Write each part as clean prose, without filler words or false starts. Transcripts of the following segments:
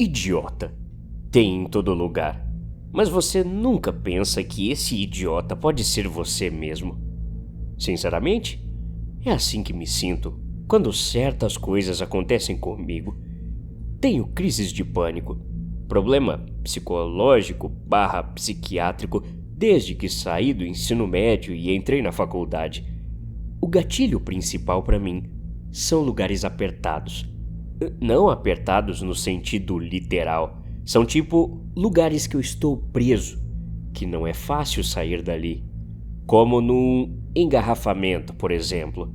Idiota. Tem em todo lugar. Mas você nunca pensa que esse idiota pode ser você mesmo. Sinceramente, é assim que me sinto quando certas coisas acontecem comigo. Tenho crises de pânico, problema psicológico/psiquiátrico desde que saí do ensino médio e entrei na faculdade. O gatilho principal para mim são lugares apertados. Não apertados no sentido literal. São tipo lugares que eu estou preso, que não é fácil sair dali. Como num engarrafamento, por exemplo.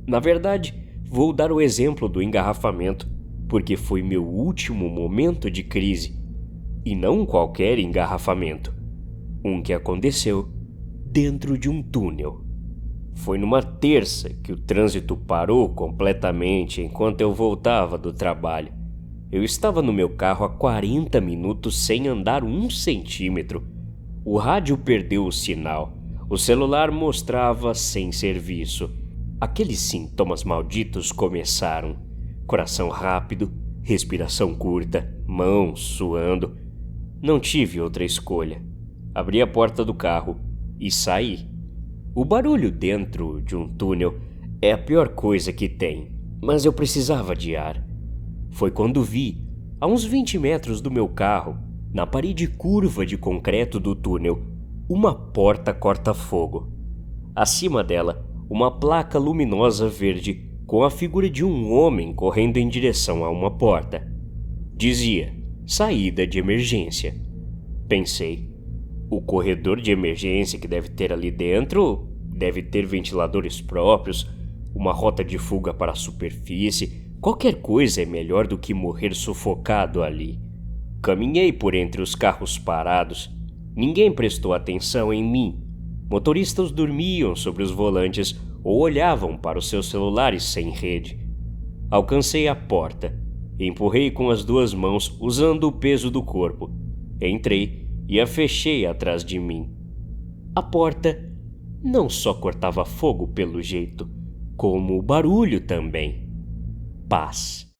Na verdade, vou dar o exemplo do engarrafamento, porque foi meu último momento de crise. E não qualquer engarrafamento. Um que aconteceu dentro de um túnel. Foi numa terça que o trânsito parou completamente enquanto eu voltava do trabalho. Eu estava no meu carro há 40 minutos sem andar 1 centímetro. O rádio perdeu o sinal. O celular mostrava sem serviço. Aqueles sintomas malditos começaram. Coração rápido, respiração curta, mãos suando. Não tive outra escolha. Abri a porta do carro e saí. O barulho dentro de um túnel é a pior coisa que tem, mas eu precisava de ar. Foi quando vi, a uns 20 metros do meu carro, na parede curva de concreto do túnel, uma porta corta-fogo. Acima dela, uma placa luminosa verde com a figura de um homem correndo em direção a uma porta. Dizia, saída de emergência. Pensei, o corredor de emergência que deve ter ali dentro deve ter ventiladores próprios, uma rota de fuga para a superfície. Qualquer coisa é melhor do que morrer sufocado ali. Caminhei por entre os carros parados. Ninguém prestou atenção em mim. Motoristas dormiam sobre os volantes ou olhavam para os seus celulares sem rede. Alcancei a porta. Empurrei com as 2 mãos, usando o peso do corpo. Entrei e a fechei atrás de mim. A porta não só cortava fogo pelo jeito, como o barulho também. Paz.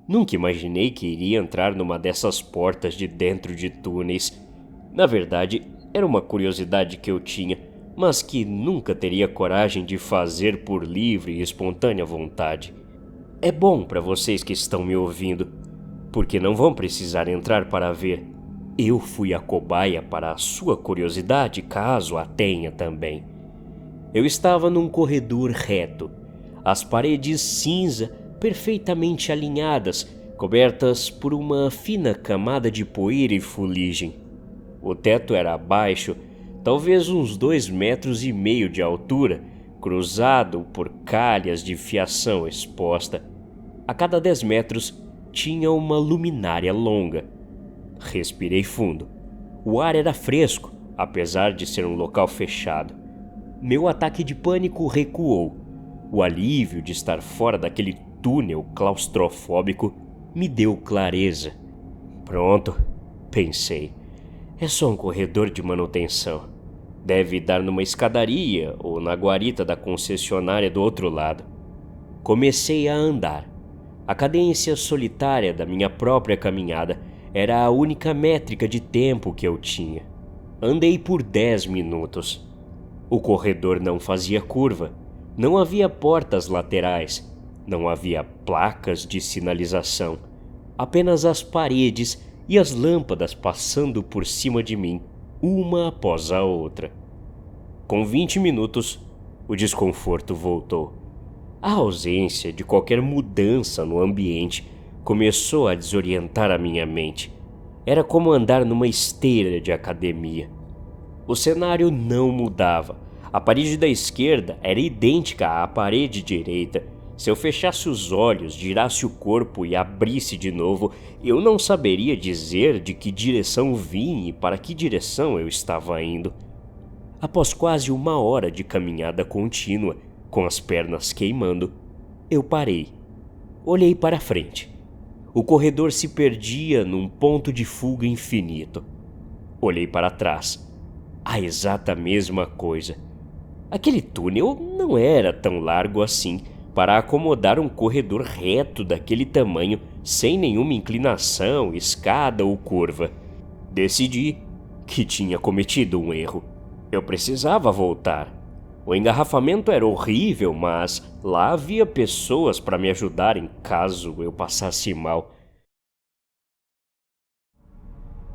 Nunca imaginei que iria entrar numa dessas portas de dentro de túneis. Na verdade, era uma curiosidade que eu tinha, mas que nunca teria coragem de fazer por livre e espontânea vontade. É bom para vocês que estão me ouvindo, porque não vão precisar entrar para ver. Eu fui a cobaia para a sua curiosidade, caso a tenha também. Eu estava num corredor reto, as paredes cinza perfeitamente alinhadas, cobertas por uma fina camada de poeira e fuligem. O teto era baixo, talvez uns 2,5 metros de altura, cruzado por calhas de fiação exposta. A cada 10 metros tinha uma luminária longa. Respirei fundo. O ar era fresco, apesar de ser um local fechado. Meu ataque de pânico recuou. O alívio de estar fora daquele túnel claustrofóbico me deu clareza. Pronto, pensei. É só um corredor de manutenção. Deve dar numa escadaria ou na guarita da concessionária do outro lado. Comecei a andar. A cadência solitária da minha própria caminhada era a única métrica de tempo que eu tinha. Andei por 10 minutos. O corredor não fazia curva. Não havia portas laterais. Não havia placas de sinalização. Apenas as paredes e as lâmpadas passando por cima de mim, uma após a outra. Com 20 minutos, o desconforto voltou. A ausência de qualquer mudança no ambiente começou a desorientar a minha mente. Era como andar numa esteira de academia. O cenário não mudava. A parede da esquerda era idêntica à parede direita. Se eu fechasse os olhos, girasse o corpo e abrisse de novo, eu não saberia dizer de que direção vim e para que direção eu estava indo. Após quase 1 hora de caminhada contínua, com as pernas queimando, eu parei. Olhei para frente. O corredor se perdia num ponto de fuga infinito. Olhei para trás. A exata mesma coisa. Aquele túnel não era tão largo assim, para acomodar um corredor reto daquele tamanho, sem nenhuma inclinação, escada ou curva. Decidi que tinha cometido um erro. Eu precisava voltar. O engarrafamento era horrível, mas lá havia pessoas para me ajudarem caso eu passasse mal.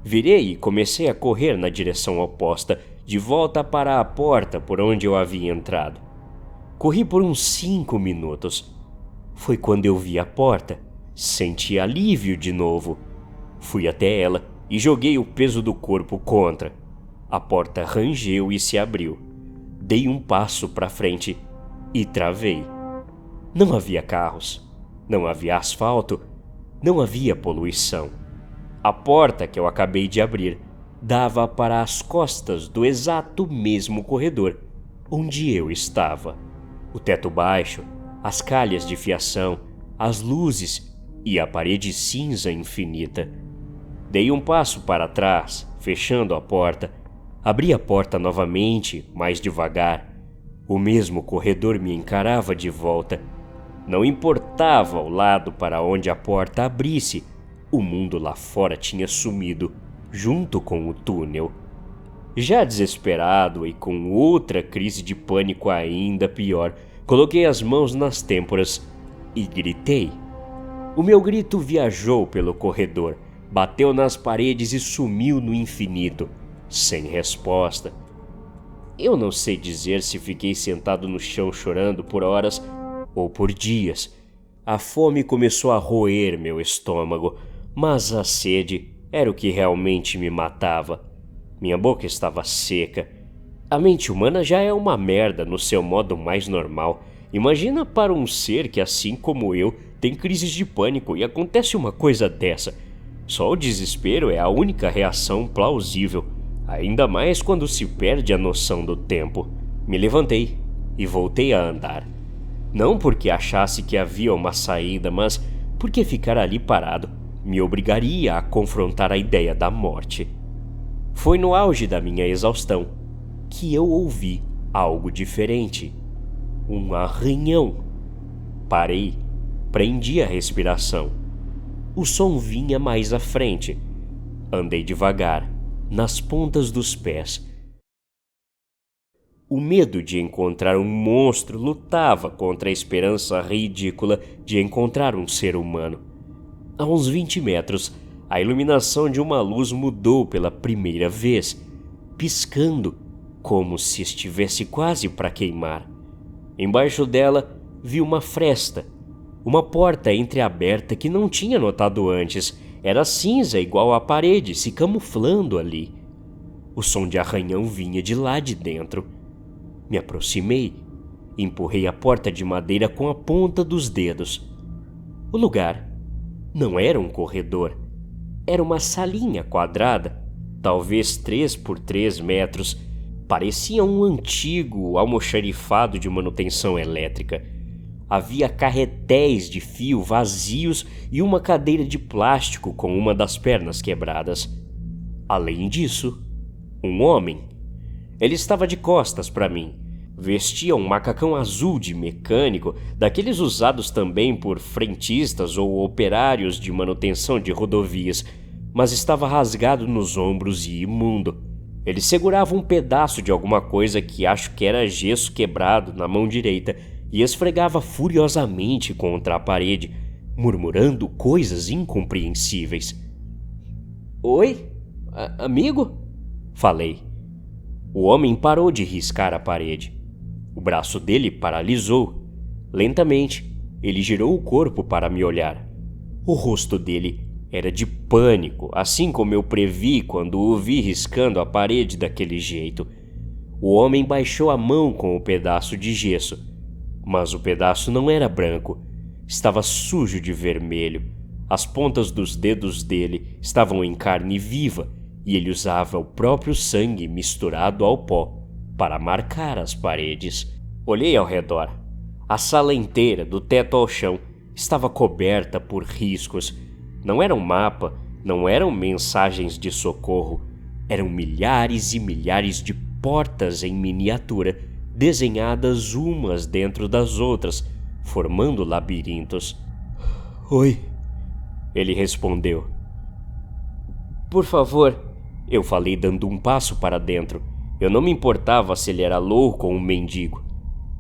Virei e comecei a correr na direção oposta, de volta para a porta por onde eu havia entrado. Corri por uns 5 minutos. Foi quando eu vi a porta. Senti alívio de novo. Fui até ela e joguei o peso do corpo contra. A porta rangeu e se abriu. Dei um passo para frente e travei. Não havia carros, não havia asfalto, não havia poluição. A porta que eu acabei de abrir dava para as costas do exato mesmo corredor onde eu estava. O teto baixo, as calhas de fiação, as luzes e a parede cinza infinita. Dei um passo para trás, fechando a porta. Abri a porta novamente, mais devagar. O mesmo corredor me encarava de volta. Não importava o lado para onde a porta abrisse, o mundo lá fora tinha sumido, junto com o túnel. Já desesperado e com outra crise de pânico ainda pior, coloquei as mãos nas têmporas e gritei. O meu grito viajou pelo corredor, bateu nas paredes e sumiu no infinito, sem resposta. Eu não sei dizer se fiquei sentado no chão chorando por horas ou por dias. A fome começou a roer meu estômago, mas a sede era o que realmente me matava. Minha boca estava seca. A mente humana já é uma merda no seu modo mais normal. Imagina para um ser que, assim como eu, tem crises de pânico e acontece uma coisa dessa. Só o desespero é a única reação plausível, ainda mais quando se perde a noção do tempo. Me levantei e voltei a andar. Não porque achasse que havia uma saída, mas porque ficar ali parado me obrigaria a confrontar a ideia da morte. Foi no auge da minha exaustão que eu ouvi algo diferente. Um arranhão. Parei, prendi a respiração. O som vinha mais à frente. Andei devagar, nas pontas dos pés. O medo de encontrar um monstro lutava contra a esperança ridícula de encontrar um ser humano. A uns 20 metros, a iluminação de uma luz mudou pela primeira vez, piscando, como se estivesse quase para queimar. Embaixo dela, vi uma fresta, uma porta entreaberta que não tinha notado antes. Era cinza igual à parede, se camuflando ali. O som de arranhão vinha de lá de dentro. Me aproximei, empurrei a porta de madeira com a ponta dos dedos. O lugar não era um corredor. Era uma salinha quadrada, talvez 3 por 3 metros. Parecia um antigo almoxarifado de manutenção elétrica. Havia carretéis de fio vazios e uma cadeira de plástico com uma das pernas quebradas. Além disso, um homem. Ele estava de costas para mim. Vestia um macacão azul de mecânico, daqueles usados também por frentistas ou operários de manutenção de rodovias, mas estava rasgado nos ombros e imundo. Ele segurava um pedaço de alguma coisa que acho que era gesso quebrado na mão direita e esfregava furiosamente contra a parede, murmurando coisas incompreensíveis. "Oi? Amigo?" falei. O homem parou de riscar a parede. O braço dele paralisou. Lentamente, ele girou o corpo para me olhar. O rosto dele era de pânico, assim como eu previ quando o vi riscando a parede daquele jeito. O homem baixou a mão com o pedaço de gesso, mas o pedaço não era branco, estava sujo de vermelho. As pontas dos dedos dele estavam em carne viva e ele usava o próprio sangue misturado ao pó para marcar as paredes. Olhei ao redor. A sala inteira, do teto ao chão, estava coberta por riscos. Não era um mapa, não eram mensagens de socorro. Eram milhares e milhares de portas em miniatura, desenhadas umas dentro das outras, formando labirintos. Oi, ele respondeu. Por favor, eu falei dando um passo para dentro. Eu não me importava se ele era louco ou um mendigo.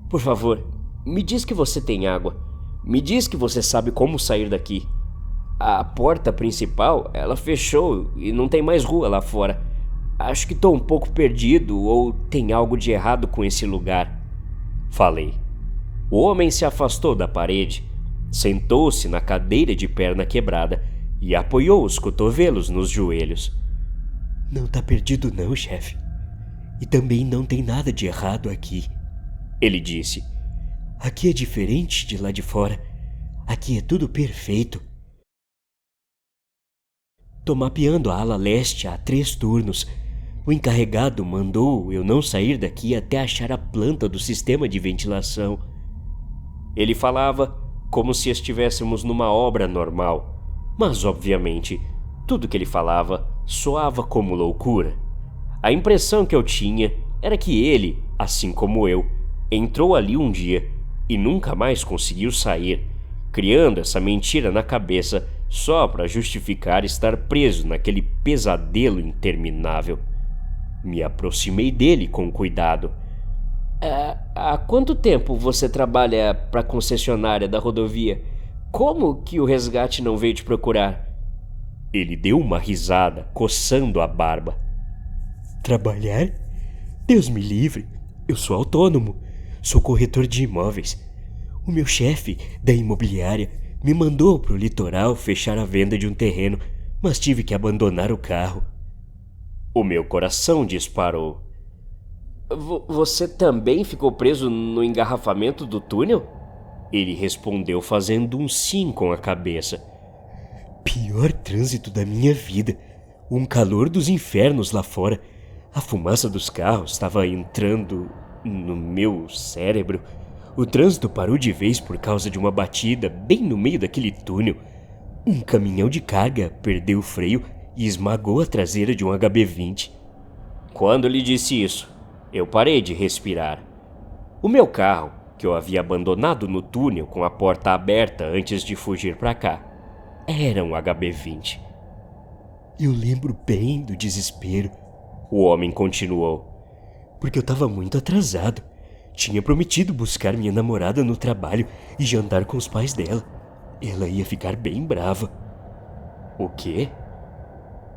Por favor, me diz que você tem água. Me diz que você sabe como sair daqui. A porta principal, ela fechou e não tem mais rua lá fora. Acho que estou um pouco perdido ou tem algo de errado com esse lugar. Falei. O homem se afastou da parede, sentou-se na cadeira de perna quebrada e apoiou os cotovelos nos joelhos. Não tá perdido não, chefe. E também não tem nada de errado aqui, ele disse. Aqui é diferente de lá de fora. Aqui é tudo perfeito. Tô mapeando a ala leste há 3 turnos. O encarregado mandou eu não sair daqui até achar a planta do sistema de ventilação. Ele falava como se estivéssemos numa obra normal, mas obviamente tudo que ele falava soava como loucura. A impressão que eu tinha era que ele, assim como eu, entrou ali um dia e nunca mais conseguiu sair, criando essa mentira na cabeça só para justificar estar preso naquele pesadelo interminável. Me aproximei dele com cuidado. Há quanto tempo você trabalha para a concessionária da rodovia? Como que o resgate não veio te procurar? Ele deu uma risada, coçando a barba. Trabalhar? Deus me livre. Eu sou autônomo. Sou corretor de imóveis. O meu chefe da imobiliária me mandou pro litoral fechar a venda de um terreno, mas tive que abandonar o carro. O meu coração disparou. Você também ficou preso no engarrafamento do túnel? Ele respondeu fazendo um sim com a cabeça. Pior trânsito da minha vida. Um calor dos infernos lá fora. A fumaça dos carros estava entrando no meu cérebro. O trânsito parou de vez por causa de uma batida bem no meio daquele túnel. Um caminhão de carga perdeu o freio e esmagou a traseira de um HB20. Quando lhe disse isso, eu parei de respirar. O meu carro, que eu havia abandonado no túnel com a porta aberta antes de fugir para cá, era um HB20. Eu lembro bem do desespero, o homem continuou. Porque eu estava muito atrasado. Tinha prometido buscar minha namorada no trabalho e jantar com os pais dela. Ela ia ficar bem brava. O quê?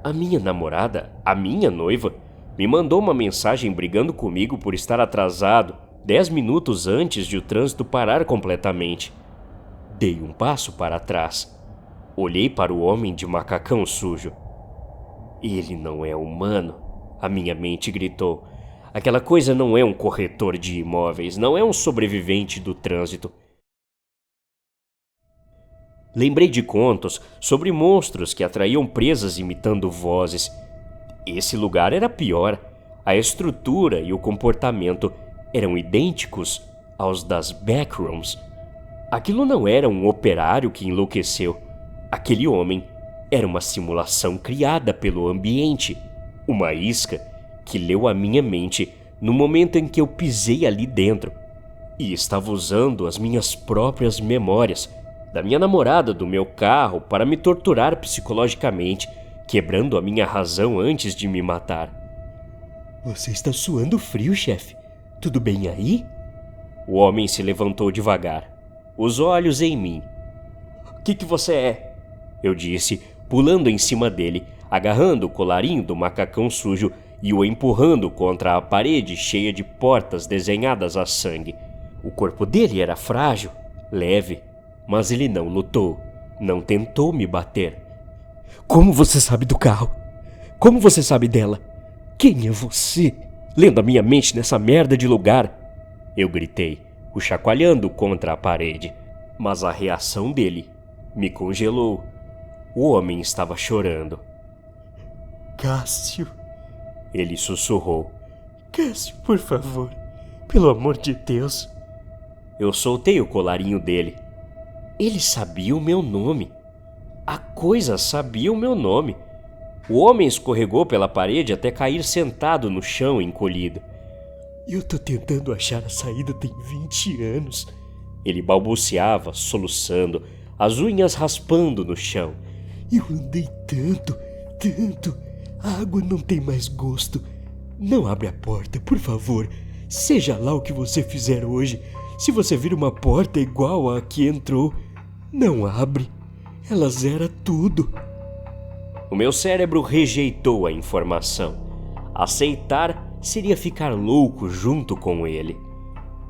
A minha namorada, a minha noiva, me mandou uma mensagem brigando comigo por estar atrasado 10 minutos antes de o trânsito parar completamente. Dei um passo para trás. Olhei para o homem de macacão sujo. Ele não é humano, a minha mente gritou. Aquela coisa não é um corretor de imóveis, não é um sobrevivente do trânsito. Lembrei de contos sobre monstros que atraíam presas imitando vozes. Esse lugar era pior. A estrutura e o comportamento eram idênticos aos das backrooms. Aquilo não era um operário que enlouqueceu. Aquele homem era uma simulação criada pelo ambiente. Uma isca que leu a minha mente no momento em que eu pisei ali dentro. E estava usando as minhas próprias memórias, da minha namorada, do meu carro, para me torturar psicologicamente, quebrando a minha razão antes de me matar. Você está suando frio, chefe. Tudo bem aí? O homem se levantou devagar, os olhos em mim. O que você é? Eu disse, pulando em cima dele, agarrando o colarinho do macacão sujo e o empurrando contra a parede cheia de portas desenhadas a sangue. O corpo dele era frágil, leve, mas ele não lutou, não tentou me bater. Como você sabe do carro? Como você sabe dela? Quem é você? Lendo a minha mente nessa merda de lugar, eu gritei, o chacoalhando contra a parede. Mas a reação dele me congelou. O homem estava chorando. Cássio, ele sussurrou. Cássio, por favor, pelo amor de Deus. Eu soltei o colarinho dele. Ele sabia o meu nome. A coisa sabia o meu nome. O homem escorregou pela parede até cair sentado no chão encolhido. Eu tô tentando achar a saída tem 20 anos. Ele balbuciava, soluçando, as unhas raspando no chão. Eu andei tanto, tanto. A água não tem mais gosto. Não abre a porta, por favor. Seja lá o que você fizer hoje, se você vir uma porta igual à que entrou, não abre. Ela zera tudo. O meu cérebro rejeitou a informação. Aceitar seria ficar louco junto com ele.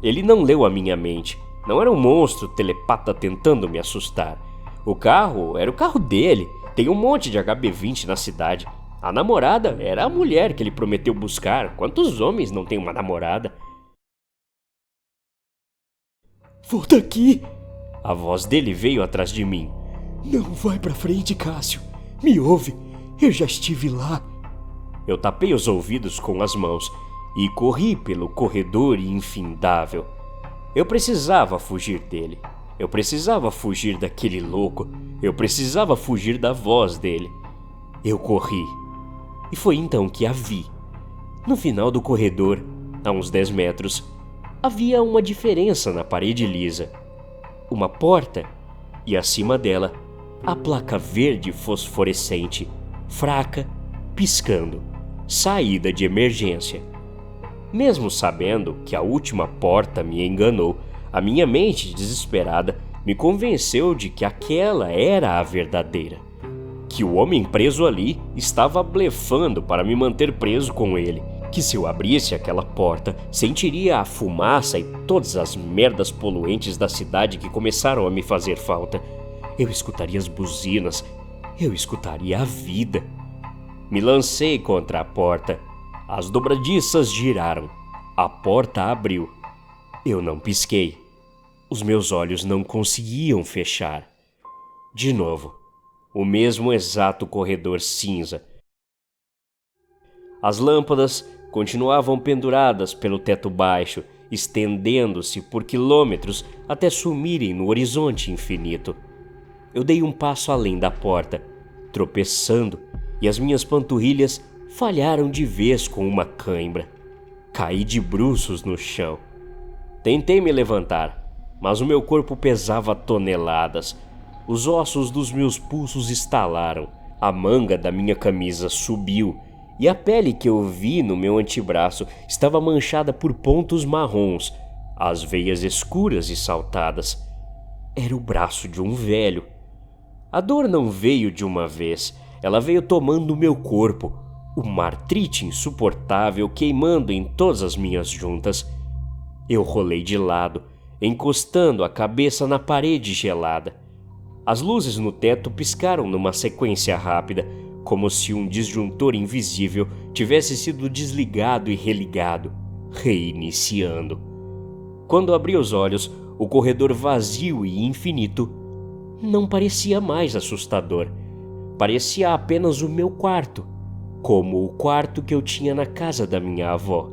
Ele não leu a minha mente. Não era um monstro telepata tentando me assustar. O carro era o carro dele. Tem um monte de HB20 na cidade. A namorada era a mulher que ele prometeu buscar. Quantos homens não têm uma namorada? Volta aqui! A voz dele veio atrás de mim. Não vai pra frente, Cássio. Me ouve. Eu já estive lá. Eu tapei os ouvidos com as mãos e corri pelo corredor infindável. Eu precisava fugir dele. Eu precisava fugir daquele louco. Eu precisava fugir da voz dele. Eu corri. E foi então que a vi. No final do corredor, a uns 10 metros, havia uma diferença na parede lisa. Uma porta e acima dela, a placa verde fosforescente, fraca, piscando. Saída de emergência. Mesmo sabendo que a última porta me enganou, a minha mente desesperada me convenceu de que aquela era a verdadeira. Que o homem preso ali estava blefando para me manter preso com ele. Que se eu abrisse aquela porta, sentiria a fumaça e todas as merdas poluentes da cidade que começaram a me fazer falta. Eu escutaria as buzinas, eu escutaria a vida. Me lancei contra a porta. As dobradiças giraram. A porta abriu. Eu não pisquei. Os meus olhos não conseguiam fechar. De novo, o mesmo exato corredor cinza. As lâmpadas continuavam penduradas pelo teto baixo, estendendo-se por quilômetros até sumirem no horizonte infinito. Eu dei um passo além da porta, tropeçando, e as minhas panturrilhas falharam de vez com uma cãibra. Caí de bruços no chão. Tentei me levantar, mas o meu corpo pesava toneladas. Os ossos dos meus pulsos estalaram, a manga da minha camisa subiu, e a pele que eu vi no meu antebraço estava manchada por pontos marrons, as veias escuras e saltadas. Era o braço de um velho. A dor não veio de uma vez, ela veio tomando o meu corpo, uma artrite insuportável queimando em todas as minhas juntas. Eu rolei de lado, encostando a cabeça na parede gelada. As luzes no teto piscaram numa sequência rápida, como se um disjuntor invisível tivesse sido desligado e religado, reiniciando. Quando abri os olhos, o corredor vazio e infinito não parecia mais assustador. Parecia apenas o meu quarto, como o quarto que eu tinha na casa da minha avó.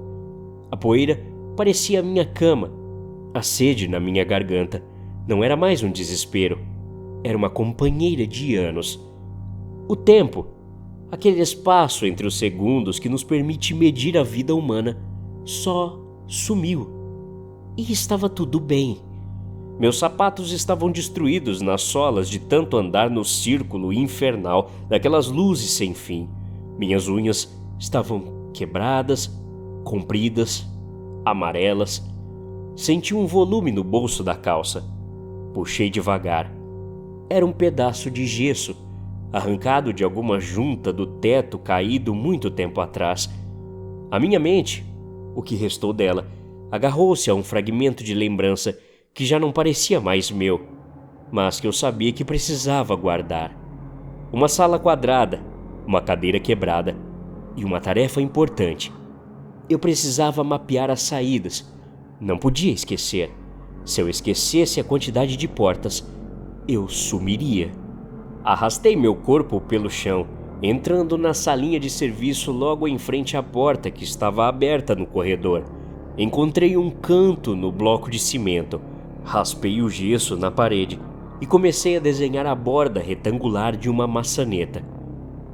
A poeira parecia a minha cama. A sede na minha garganta não era mais um desespero, era uma companheira de anos. O tempo, aquele espaço entre os segundos que nos permite medir a vida humana, só sumiu. E estava tudo bem. Meus sapatos estavam destruídos nas solas de tanto andar no círculo infernal daquelas luzes sem fim. Minhas unhas estavam quebradas, compridas, amarelas. Senti um volume no bolso da calça. Puxei devagar. Era um pedaço de gesso, arrancado de alguma junta do teto caído muito tempo atrás. A minha mente, o que restou dela, agarrou-se a um fragmento de lembrança que já não parecia mais meu, mas que eu sabia que precisava guardar. Uma sala quadrada, uma cadeira quebrada e uma tarefa importante. Eu precisava mapear as saídas. Não podia esquecer. Se eu esquecesse a quantidade de portas, eu sumiria. Arrastei meu corpo pelo chão, entrando na salinha de serviço logo em frente à porta que estava aberta no corredor. Encontrei um canto no bloco de cimento, raspei o gesso na parede e comecei a desenhar a borda retangular de uma maçaneta.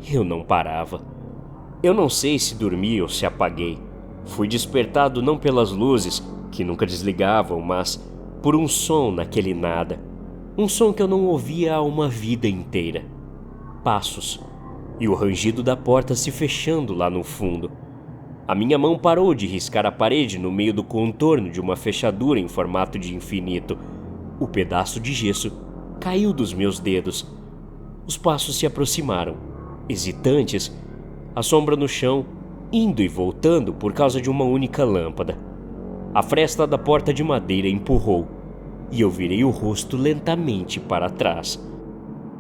Eu não parava. Eu não sei se dormi ou se apaguei. Fui despertado não pelas luzes, que nunca desligavam, mas por um som naquele nada. Um som que eu não ouvia há uma vida inteira. Passos. E o rangido da porta se fechando lá no fundo. A minha mão parou de riscar a parede no meio do contorno de uma fechadura em formato de infinito. O pedaço de gesso caiu dos meus dedos. Os passos se aproximaram, hesitantes, a sombra no chão, indo e voltando por causa de uma única lâmpada. A fresta da porta de madeira empurrou, e eu virei o rosto lentamente para trás.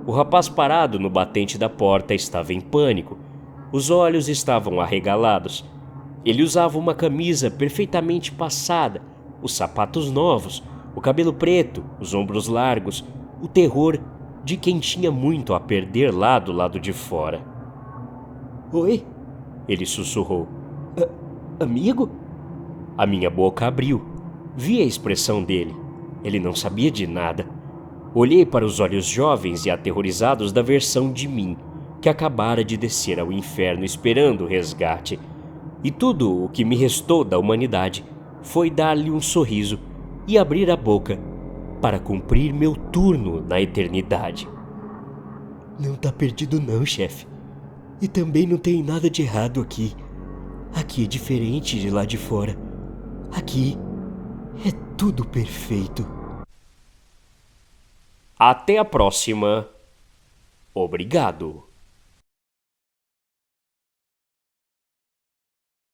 O rapaz parado no batente da porta estava em pânico. Os olhos estavam arregalados. Ele usava uma camisa perfeitamente passada, os sapatos novos, o cabelo preto, os ombros largos, o terror de quem tinha muito a perder lá do lado de fora. Oi? Ele sussurrou. Amigo? A minha boca abriu. Vi a expressão dele. Ele não sabia de nada. Olhei para os olhos jovens e aterrorizados da versão de mim, que acabara de descer ao inferno esperando o resgate. E tudo o que me restou da humanidade foi dar-lhe um sorriso e abrir a boca para cumprir meu turno na eternidade. Não tá perdido não, chefe. E também não tem nada de errado aqui. Aqui é diferente de lá de fora. Aqui é tudo perfeito. Até a próxima. Obrigado.